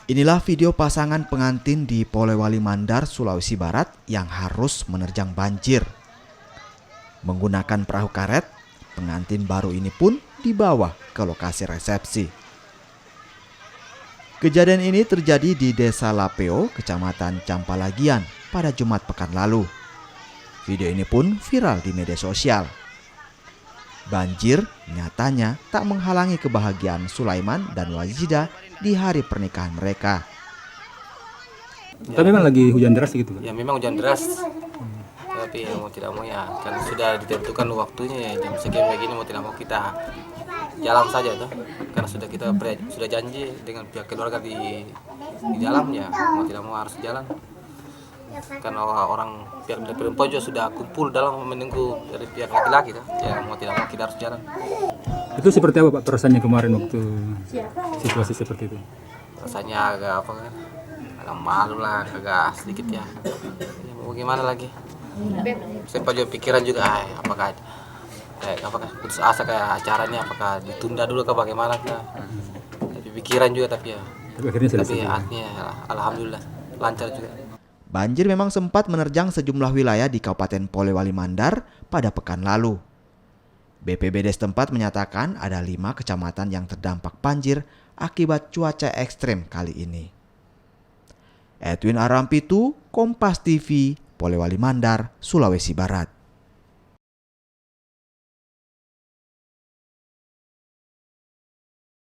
Inilah video pasangan pengantin di Polewali Mandar, Sulawesi Barat yang harus menerjang banjir. Menggunakan perahu karet, pengantin baru ini pun dibawa ke lokasi resepsi. Kejadian ini terjadi di Desa Lapeo, Kecamatan Campalagian pada Jumat pekan lalu. Video ini pun viral di media sosial. Banjir nyatanya tak menghalangi kebahagiaan Sulaiman dan Wajidah di hari pernikahan mereka. Tapi memang lagi hujan deras gitu kan? Ya memang hujan deras. Tapi ya mau tidak mau ya kan sudah ditentukan waktunya ya, jam sekian begini mau tidak mau kita jalan saja tuh. Karena sudah janji dengan pihak keluarga di dalam ya mau tidak mau harus jalan. Karena orang pihak dari perempuan juga sudah kumpul dalam menunggu dari pihak laki-laki tuh. Ya mau tidak mau kita harus jalan. Itu seperti apa Pak perasaannya kemarin waktu situasi seperti itu? Rasanya agak apa kan? Agak malu lah, agak sedikit ya. Mau gimana lagi? Sempat juga pikiran juga, apakah putus asa kayak acaranya, apakah ditunda dulu ke bagaimana kah? Tapi pikiran juga tapi ya. Tapi artinya alhamdulillah lancar juga. Banjir memang sempat menerjang sejumlah wilayah di Kabupaten Polewali Mandar pada pekan lalu. BPBD setempat menyatakan ada 5 kecamatan yang terdampak banjir akibat cuaca ekstrem kali ini. Edwin Arampitu, Kompas TV, Polewali Mandar, Sulawesi Barat.